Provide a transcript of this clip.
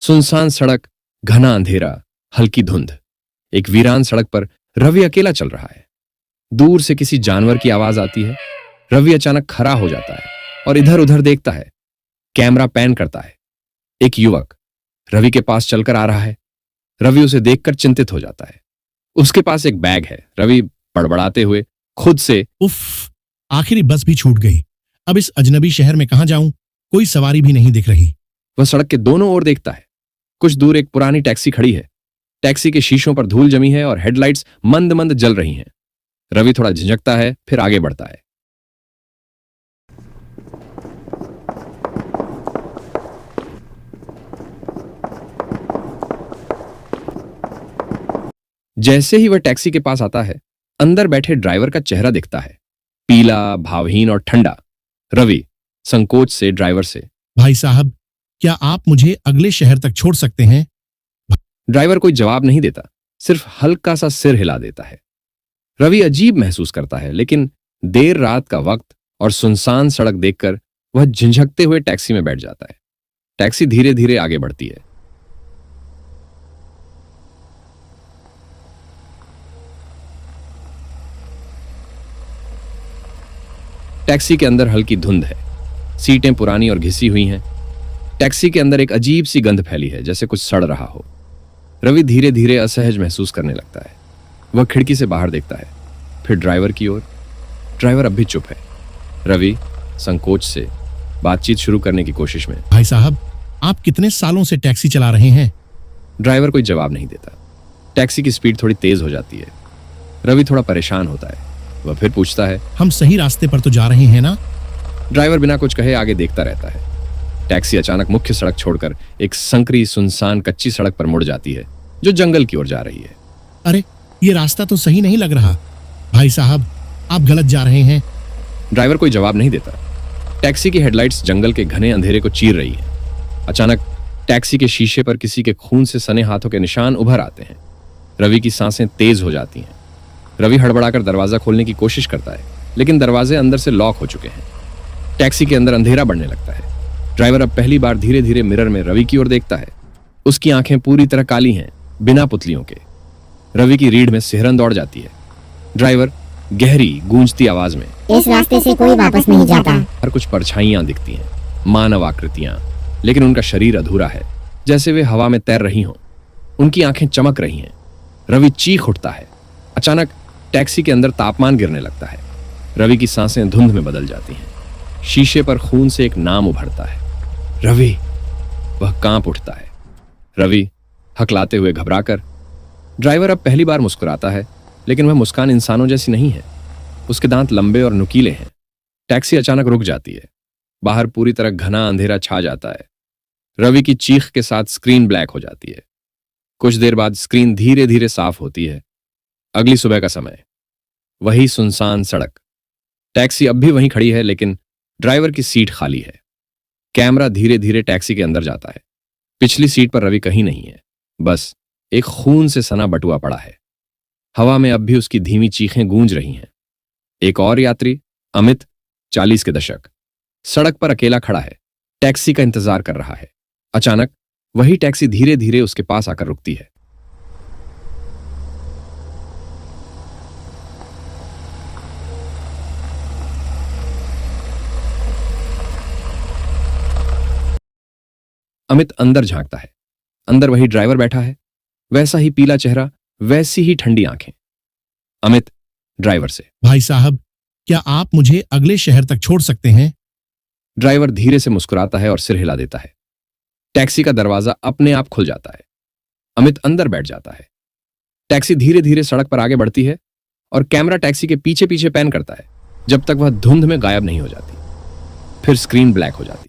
सुनसान सड़क, घना अंधेरा, हल्की धुंध। एक वीरान सड़क पर रवि अकेला चल रहा है। दूर से किसी जानवर की आवाज आती है। रवि अचानक खड़ा हो जाता है और इधर उधर देखता है। कैमरा पैन करता है। एक युवक रवि के पास चलकर आ रहा है। रवि उसे देखकर चिंतित हो जाता है। उसके पास एक बैग है। रवि बड़बड़ाते हुए खुद से, उफ, आखिरी बस भी छूट गई। अब इस अजनबी शहर में कहां जाऊं? कोई सवारी भी नहीं दिख रही। वह सड़क के दोनों ओर देखता है। कुछ दूर एक पुरानी टैक्सी खड़ी है। टैक्सी के शीशों पर धूल जमी है और हेडलाइट्स मंद मंद जल रही हैं। रवि थोड़ा झिझकता है, फिर आगे बढ़ता है। जैसे ही वह टैक्सी के पास आता है, अंदर बैठे ड्राइवर का चेहरा दिखता है, पीला, भावहीन और ठंडा। रवि संकोच से ड्राइवर से, भाई साहब, क्या आप मुझे अगले शहर तक छोड़ सकते हैं? ड्राइवर कोई जवाब नहीं देता, सिर्फ हल्का सा सिर हिला देता है। रवि अजीब महसूस करता है, लेकिन देर रात का वक्त और सुनसान सड़क देखकर वह झिझकते हुए टैक्सी में बैठ जाता है। टैक्सी धीरे धीरे आगे बढ़ती है। टैक्सी के अंदर हल्की धुंध है। सीटें पुरानी और घिसी हुई हैं। टैक्सी के अंदर एक अजीब सी गंध फैली है, जैसे कुछ सड़ रहा हो। रवि धीरे धीरे असहज महसूस करने लगता है। वह खिड़की से बाहर देखता है, फिर ड्राइवर की ओर। ड्राइवर अब भी चुप है। रवि संकोच से बातचीत शुरू करने की कोशिश में, भाई साहब, आप कितने सालों से टैक्सी चला रहे हैं? ड्राइवर कोई जवाब नहीं देता। टैक्सी की स्पीड थोड़ी तेज हो जाती है। रवि थोड़ा परेशान होता है। वह फिर पूछता है, हम सही रास्ते पर तो जा रहे हैं ना? ड्राइवर बिना कुछ कहे आगे देखता रहता है। टैक्सी अचानक मुख्य सड़क छोड़कर एक संकरी, सुनसान कच्ची सड़क पर मुड़ जाती है, जो जंगल की ओर जा रही है। अरे, ये रास्ता तो सही नहीं लग रहा। भाई साहब, आप गलत जा रहे हैं। ड्राइवर कोई जवाब नहीं देता। टैक्सी की हेडलाइट्स जंगल के घने अंधेरे को चीर रही हैं। अचानक टैक्सी के शीशे पर किसी के खून से सने हाथों के निशान उभर आते हैं। रवि की सांसें तेज हो जाती हैं। रवि हड़बड़ाकर दरवाजा खोलने की कोशिश करता है, लेकिन दरवाजे अंदर से लॉक हो चुके हैं। टैक्सी के अंदर अंधेरा बढ़ने लगता है। ड्राइवर अब पहली बार धीरे धीरे मिरर में रवि की ओर देखता है। उसकी आंखें पूरी तरह काली हैं, बिना पुतलियों के। रवि की रीढ़ में सिहरन दौड़ जाती है। ड्राइवर गहरी, गूंजती आवाज में, इस रास्ते से कोई वापस नहीं जाता। हर कुछ परछाइयां दिखती हैं, मानव आकृतियां, लेकिन उनका शरीर अधूरा है, जैसे वे हवा में तैर रही हों। उनकी आंखें चमक रही हैं। रवि चीख उठता है। अचानक टैक्सी के अंदर तापमान गिरने लगता है। रवि की सांसें धुंध में बदल जाती हैं। शीशे पर खून से एक नाम उभरता है, रवि। वह कांप उठता है। रवि हकलाते हुए घबराकर। ड्राइवर अब पहली बार मुस्कुराता है, लेकिन वह मुस्कान इंसानों जैसी नहीं है। उसके दांत लंबे और नुकीले हैं। टैक्सी अचानक रुक जाती है। बाहर पूरी तरह घना अंधेरा छा जाता है। रवि की चीख के साथ स्क्रीन ब्लैक हो जाती है। कुछ देर बाद स्क्रीन धीरे धीरे साफ होती है। अगली सुबह का समय, वही सुनसान सड़क। टैक्सी अब भी वहीं खड़ी है, लेकिन ड्राइवर की सीट खाली है। कैमरा धीरे धीरे टैक्सी के अंदर जाता है। पिछली सीट पर रवि कहीं नहीं है, बस एक खून से सना बटुआ पड़ा है। हवा में अब भी उसकी धीमी चीखें गूंज रही हैं। एक और यात्री, अमित, 40 के दशक, सड़क पर अकेला खड़ा है। टैक्सी का इंतजार कर रहा है। अचानक वही टैक्सी धीरे धीरे उसके पास आकर रुकती है। अमित अंदर झांकता है। अंदर वही ड्राइवर बैठा है, वैसा ही पीला चेहरा, वैसी ही ठंडी आंखें। अमित ड्राइवर से, भाई साहब, क्या आप मुझे अगले शहर तक छोड़ सकते हैं? ड्राइवर धीरे से मुस्कुराता है और सिर हिला देता है। टैक्सी का दरवाजा अपने आप खुल जाता है। अमित अंदर बैठ जाता है। टैक्सी धीरे धीरे सड़क पर आगे बढ़ती है और कैमरा टैक्सी के पीछे पीछे पैन करता है, जब तक वह धुंध में गायब नहीं हो जाती। फिर स्क्रीन ब्लैक हो जाती है।